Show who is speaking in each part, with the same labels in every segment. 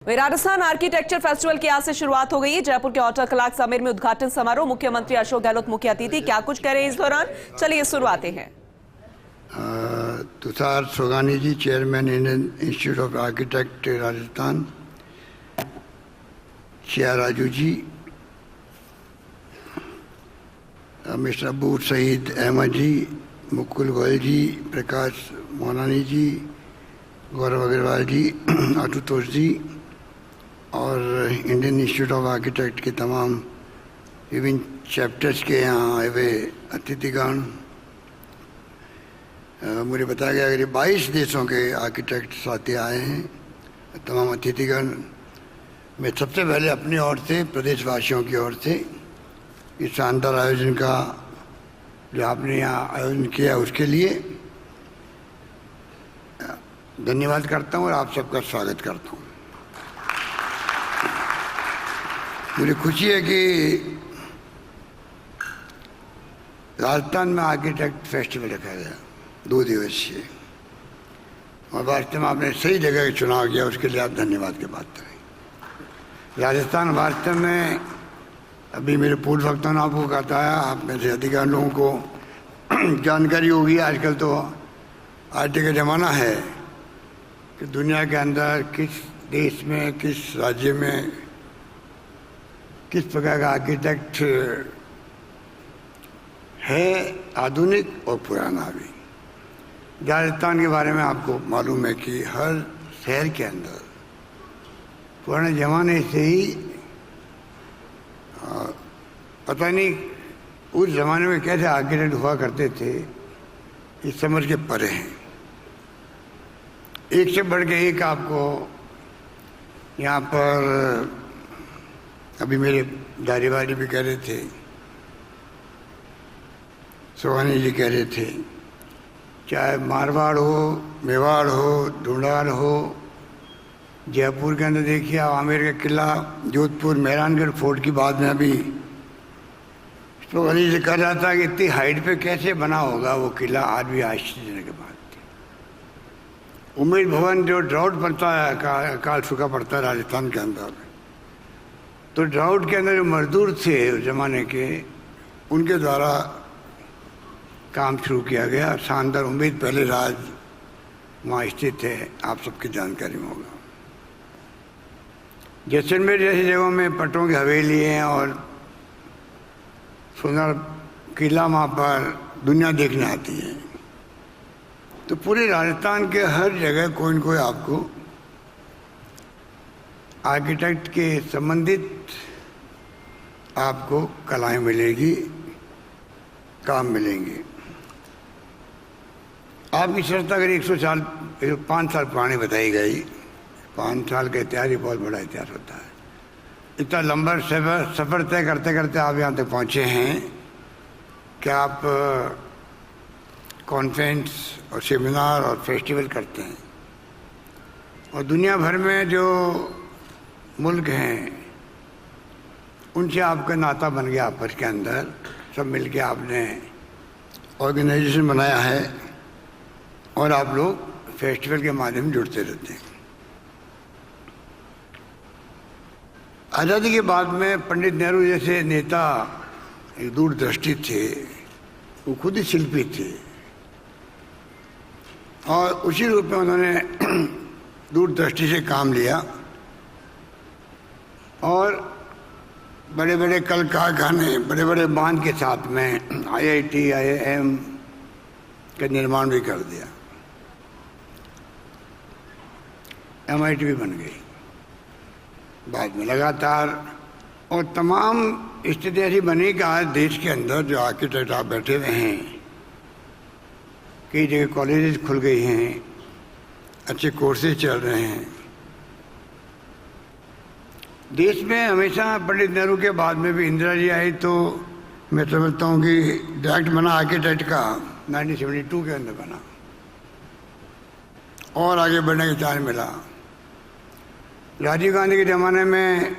Speaker 1: वहीं Rajasthan architecture festival की आज से शुरुआत हो गई है। जयपुर के ऑटर कलाक्स आमिर में उद्घाटन समारोह, मुख्यमंत्री अशोक गहलोत मुख्य अतिथि। क्या कुछ कह रहे हैं इस दौरान, चलिए शुरुआते हैं।
Speaker 2: Tushar Sogani ji, chairman Indian institute of architect Rajasthan, Shiya Raju ji, mister Abu Saeed Ahmed ji, Mukul Goyal ji, Prakash Monani ji, Gaurav Agarwal ji, Ashutosh ji और इंडियन इंस्टीट्यूट ऑफ आर्किटेक्ट के तमाम विभिन्न चैप्टर्स के यहाँ आए हुए अतिथिगण। मुझे बताया गया कि 22 देशों के आर्किटेक्ट साथी आए हैं। तमाम अतिथिगण, मैं सबसे पहले अपनी ओर से, प्रदेशवासियों की ओर से इस शानदार आयोजन का जो आपने यहाँ आयोजन किया उसके लिए धन्यवाद करता हूँ और आप सबका स्वागत करता हूँ। मुझे खुशी है कि राजस्थान में आर्किटेक्ट फेस्टिवल रखा गया 2 दिवसीय, और वास्तव में आपने सही जगह का चुनाव किया, उसके लिए आप धन्यवाद की बात करें। राजस्थान वास्तव में, अभी मेरे पूर्व वक्ताओं ने आपको बताया, आप में से अधिकांश लोगों को जानकारी होगी, आजकल तो आईटी का ज़माना है कि दुनिया के अंदर किस देश में, किस राज्य में किस प्रकार का आर्किटेक्ट है, आधुनिक और पुराना भी। राजस्थान के बारे में आपको मालूम है कि हर शहर के अंदर पुराने ज़माने से ही पता नहीं उस ज़माने में कैसे आर्किटेक्ट हुआ करते थे, इस समझ के परे हैं। एक से बढ़ के एक आपको यहाँ पर, अभी मेरे दारीवाली भी कह रहे थे, सोहानी जी कह रहे थे, चाहे मारवाड़ हो, मेवाड़ हो, ढूंढार हो, जयपुर के अंदर देखिए आप आमेर का किला, जोधपुर मेहरानगढ़ फोर्ट की बात में अभी सोहानी जी कह रहा था कि इतनी हाइट पे कैसे बना होगा वो किला, आज भी आश्चर्य की बात थी। उम्मेद भवन जो ड्राउट पड़ता है, काल सूखा पड़ता है राजस्थान के अंदर, तो ड्राउट के अंदर जो मजदूर थे उस जमाने के, उनके द्वारा काम शुरू किया गया। शानदार उम्मीद पहले राज वहाँ स्थित है, आप सबकी जानकारी में होगा। जैसलमेर जैसी जगहों में पट्टों की हवेली हैं और सुंदर किला वहाँ पर दुनिया देखने आती है। तो पूरे राजस्थान के हर जगह कोई न कोई आपको आर्किटेक्ट के संबंधित आपको कलाएं मिलेगी, काम मिलेंगे। आपकी श्रद्धा अगर 5 साल पुरानी बताई गई, 5 साल का इतिहास ही बहुत बड़ा इतिहास होता है। इतना लंबा सफ़र तय करते करते आप यहाँ तक पहुँचे हैं कि आप कॉन्फ्रेंस और सेमिनार और फेस्टिवल करते हैं, और दुनिया भर में जो मुल्क हैं उनसे आपका नाता बन गया आपस के अंदर। सब मिलके आपने ऑर्गेनाइजेशन बनाया है और आप लोग फेस्टिवल के माध्यम से जुड़ते रहते हैं। आज़ादी के बाद में पंडित नेहरू जैसे नेता एक दूरदृष्टि थे, वो खुद ही शिल्पी थे, और उसी रूप में उन्होंने दूरदृष्टि से काम लिया और बड़े बड़े कल कारखाने, बड़े बड़े बांध के साथ में IIT, IIM का निर्माण भी कर दिया। MIT भी बन गई बाद में लगातार, और तमाम स्थिति ऐसी बनी कि आज देश के अंदर जो आर्किटेक्ट आप बैठे हुए हैं, कई जगह कॉलेजेस खुल गई हैं, अच्छे कोर्सेज चल रहे हैं। देश में हमेशा पंडित नेहरू के बाद में भी इंदिरा जी आई, तो मैं समझता हूँ कि डायरेक्ट बना आर्किटेक्ट का 1972 के अंदर बना, और आगे बढ़ने का चांस मिला। राजीव गांधी के ज़माने में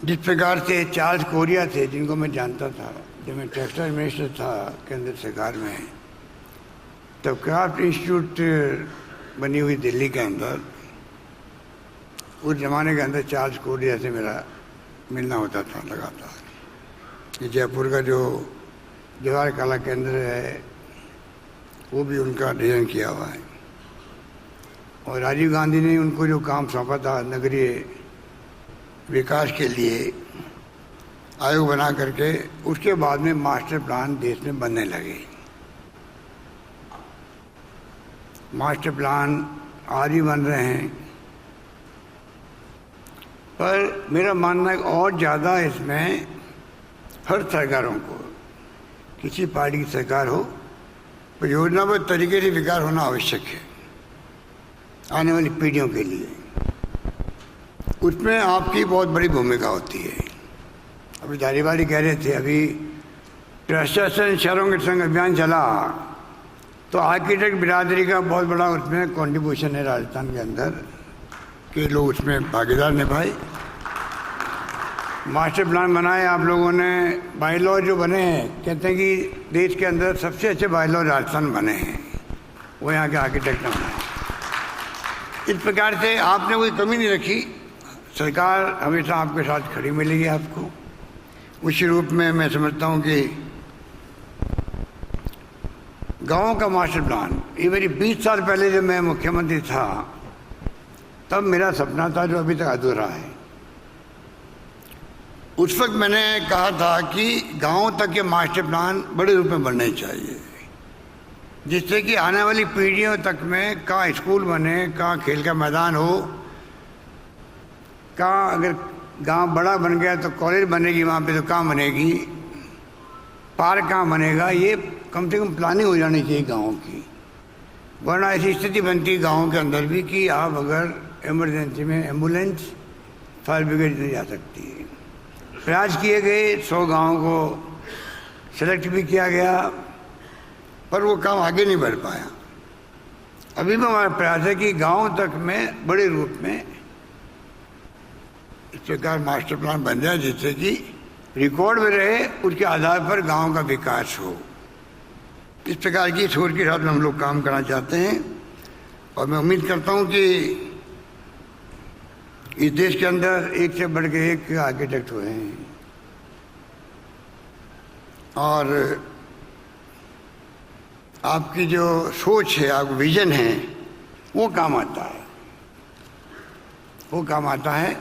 Speaker 2: जिस प्रकार से चार्ल्स कोरिया थे, जिनको मैं जानता था जब मैं टेक्सटाइल मिनिस्टर था केंद्र सरकार में, तब क्राफ्ट इंस्टीट्यूट बनी हुई दिल्ली के अंदर, उस ज़माने के अंदर चार्ल्स कोरिया से मेरा मिलना होता था लगातार। कि जयपुर का जो जवाहर कला केंद्र है वो भी उनका डिज़ाइन किया हुआ है, और राजीव गांधी ने उनको जो काम सौंपा था नगरीय विकास के लिए आयोग बना करके, उसके बाद में मास्टर प्लान देश में बनने लगे। मास्टर प्लान आज भी बन रहे हैं, पर मेरा मानना है और ज़्यादा इसमें हर सरकारों को, किसी पार्टी की सरकार हो, योजनाबद्ध तरीके से विकास होना आवश्यक है आने वाली पीढ़ियों के लिए। उसमें आपकी बहुत बड़ी भूमिका होती है। अभी धारीवाली कह रहे थे, अभी प्रशासन शहरों के संग अभियान चला, तो आर्किटेक्ट बिरादरी का बहुत बड़ा उसमें कंट्रीब्यूशन है राजस्थान के अंदर, कि लोग उसमें भागीदार निभाए। मास्टर प्लान बनाए आप लोगों ने, बाईलॉ जो बने हैं, कहते हैं कि देश के अंदर सबसे अच्छे बाईलॉ राजस्थान बने हैं, वो यहाँ के आर्किटेक्ट ने बनाए। इस प्रकार से आपने कोई कमी नहीं रखी, सरकार हमेशा आपके साथ खड़ी मिलेगी आपको। उसी रूप में मैं समझता हूँ कि गाँव का मास्टर प्लान, ये मेरी 20 साल पहले जब मैं मुख्यमंत्री था तब मेरा सपना था, जो अभी तक अधूरा है। उस वक्त मैंने कहा था कि गांव तक के मास्टर प्लान बड़े रूप में बनने चाहिए, जिससे कि आने वाली पीढ़ियों तक में कहाँ स्कूल बने, कहाँ खेल का मैदान हो, कहाँ अगर गांव बड़ा बन गया तो कॉलेज बनेगी, वहाँ पे तो कहाँ बनेगी, पार्क कहाँ बनेगा, ये कम से कम प्लानिंग हो जानी चाहिए गाँव की। वरना ऐसी स्थिति बनती है गाँव के अंदर भी कि आप अगर इमरजेंसी में एम्बुलेंस फायर ब्रिगेड नहीं जा सकती है। प्रयास किए गए, 100 गाँव को सेलेक्ट भी किया गया, पर वो काम आगे नहीं बढ़ पाया। अभी भी हमारा प्रयास है कि गांव तक में बड़े रूप में इस प्रकार मास्टर प्लान बन जाए, जिससे कि रिकॉर्ड में रहे, उसके आधार पर गांव का विकास हो। इस प्रकार की सोच के साथ हम लोग काम करना चाहते हैं, और मैं उम्मीद करता हूं कि इस देश के अंदर एक से बढ़ के एक आर्किटेक्ट हुए हैं, और आपकी जो सोच है, आपका विजन है, वो काम आता है, वो काम आता है।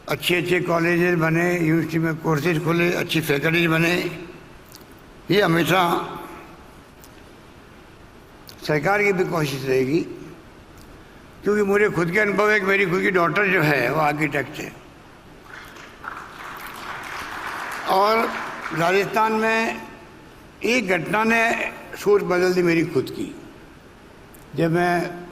Speaker 2: अच्छे अच्छे कॉलेजेस बने, यूनिवर्सिटी में कोर्सेज खुले, अच्छी फैकल्टीज बने, ये हमेशा सरकार की भी कोशिश रहेगी। क्योंकि मुझे खुद के अनुभव है कि मेरी खुद की डॉटर जो है वो आर्किटेक्ट है, और राजस्थान में एक घटना ने सोच बदल दी मेरी खुद की। जब मैं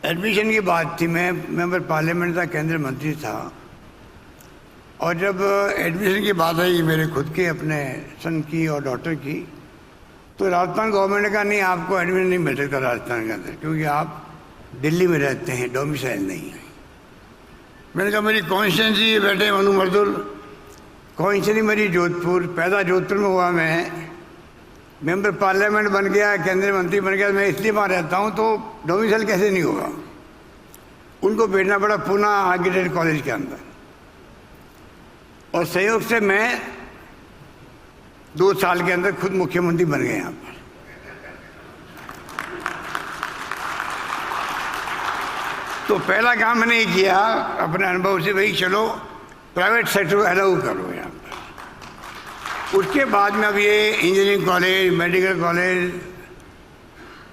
Speaker 2: एडमिशन की बात थी, मैं मेंबर पार्लियामेंट था, केंद्रीय मंत्री था, और जब एडमिशन की बात आई मेरे खुद के अपने सन की और डॉटर की, तो राजस्थान गवर्नमेंट ने कहा नहीं, आपको एडमिशन नहीं मिल सकता राजस्थान के अंदर, क्योंकि आप दिल्ली में रहते हैं, डोमिसाइल नहीं है। मैंने कहा मेरी कॉन्स्टिट्यूंसी बैठे मनु मर्दुल, कॉन्स्टिट्यूंसी मेरी जोधपुर, पैदा जोधपुर में हुआ, मैं मेंबर पार्लियामेंट बन गया, केंद्रीय मंत्री बन गया, मैं इसलिए वहाँ रहता हूँ, तो डोमिसाइल कैसे नहीं होगा। उनको भेजना पड़ा पूना आर्किटेक्ट कॉलेज के अंदर, और सहयोग से मैं 2 साल के अंदर खुद मुख्यमंत्री बन गए यहाँ पर। तो पहला काम मैंने ये किया अपने अनुभव से, भाई चलो प्राइवेट सेक्टर को अलाउ करो यहाँ पर। उसके बाद में अब ये इंजीनियरिंग कॉलेज, मेडिकल कॉलेज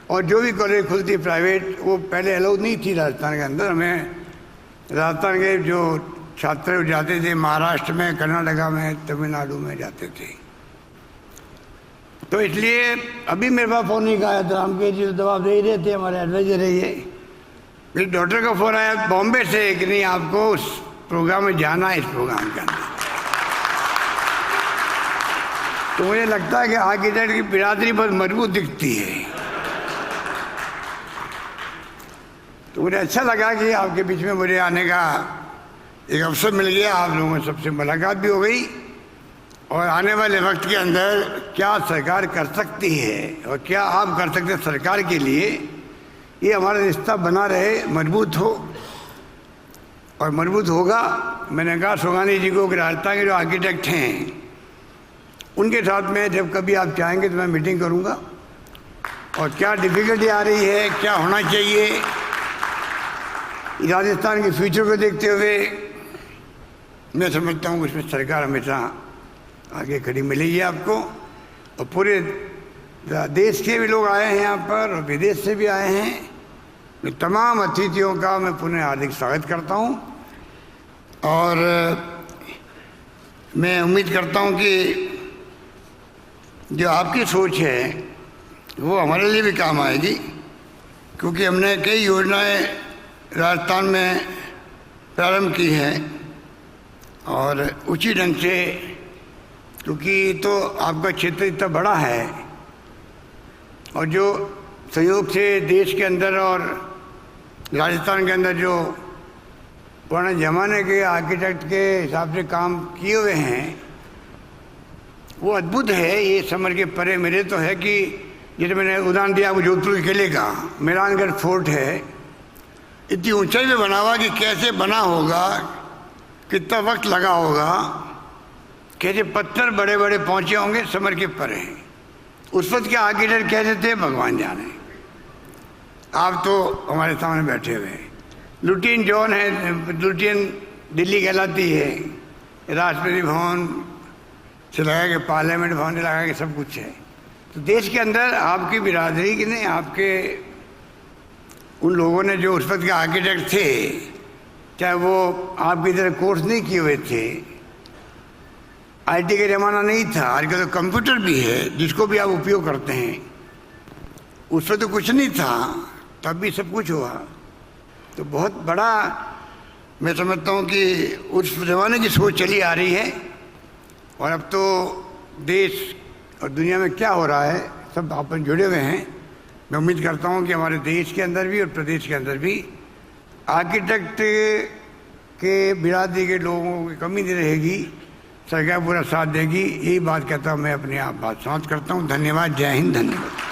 Speaker 2: और जो भी कॉलेज खुलती प्राइवेट, वो पहले अलाउ नहीं थी राजस्थान के अंदर। हमें राजस्थान के जो छात्र जाते थे महाराष्ट्र में, कर्नाटका में, तमिलनाडु में जाते थे, तो इसलिए अभी मेरे पास फ़ोन नहीं आया था, हम के जी जवाब दे ही रहे थे, हमारे एडवाइजर है ये। मेरी डॉक्टर का फ़ोन आया बॉम्बे से कि नहीं आपको उस प्रोग्राम में जाना है, इस प्रोग्राम के अंदर। तो मुझे लगता है कि आर्किटेक्ट की बिरादरी बहुत मजबूत दिखती है। तो मुझे अच्छा लगा कि आपके बीच में मुझे आने का एक अवसर मिल गया, आप लोगों से सबसे मुलाकात भी हो गई, और आने वाले वक्त के अंदर क्या सरकार कर सकती है और क्या आप कर सकते हैं सरकार के लिए, ये हमारा रिश्ता बना रहे, मजबूत हो और मजबूत होगा। मैंने कहा सुगानी जी को कि राजस्थान के जो आर्किटेक्ट हैं उनके साथ में जब कभी आप चाहेंगे तो मैं मीटिंग करूंगा, और क्या डिफिकल्टी आ रही है, क्या होना चाहिए, राजस्थान के फ्यूचर को देखते हुए मैं समझता हूँ कि उसमें सरकार हमेशा आगे खड़ी मिलेगी आपको। और पूरे देश के भी लोग आए हैं यहाँ पर और विदेश से भी आए हैं। मैं तमाम अतिथियों का मैं पुनः हार्दिक स्वागत करता हूँ और मैं उम्मीद करता हूँ कि जो आपकी सोच है वो हमारे लिए भी काम आएगी, क्योंकि हमने कई योजनाएं राजस्थान में प्रारंभ की हैं और उसी ढंग से, क्योंकि तो आपका क्षेत्र इतना बड़ा है और जो संयोग से देश के अंदर और राजस्थान के अंदर जो पुराने ज़माने के आर्किटेक्ट के हिसाब से काम किए हुए हैं वो अद्भुत है। ये समझ के परे मेरे तो है कि जैसे मैंने उदाहरण दिया आपको जोधपुर के किले का, मेहरानगढ़ फोर्ट है, इतनी ऊंचाई में बना हुआ कि कैसे बना होगा, कितना वक्त लगा होगा, कैसे पत्थर बड़े बड़े पहुंचे होंगे, समझ के परे हैं। उस वक्त के आर्किटेक्ट कैसे थे भगवान जाने। आप तो हमारे सामने बैठे हुए हैं। लुटियन जॉन है, लुटियन दिल्ली कहलाती है, राष्ट्रपति भवन से लगा के पार्लियामेंट भवन से लगा के सब कुछ है। तो देश के अंदर आपकी बिरादरी की नहीं, आपके उन लोगों ने जो उस वक्त के आर्किटेक्ट थे, चाहे वो आपकी तरह कोर्स नहीं किए हुए थे, आईटी का ज़माना नहीं था, आजकल तो कंप्यूटर भी है जिसको भी आप उपयोग करते हैं। उस वक्त तो कुछ नहीं था, तब भी सब कुछ हुआ। तो बहुत बड़ा मैं समझता हूँ कि उस ज़माने की सोच चली आ रही है और अब तो देश और दुनिया में क्या हो रहा है सब आपस जुड़े हुए हैं। मैं उम्मीद करता हूँ कि हमारे देश के अंदर भी और प्रदेश के अंदर भी आर्किटेक्ट के बिरादरी के लोगों की कमी नहीं रहेगी, सरकार पूरा साथ देगी। यही बात कहता हूँ मैं अपनी आप बात समाप्त करता हूँ। धन्यवाद। जय हिंद। धन्यवाद।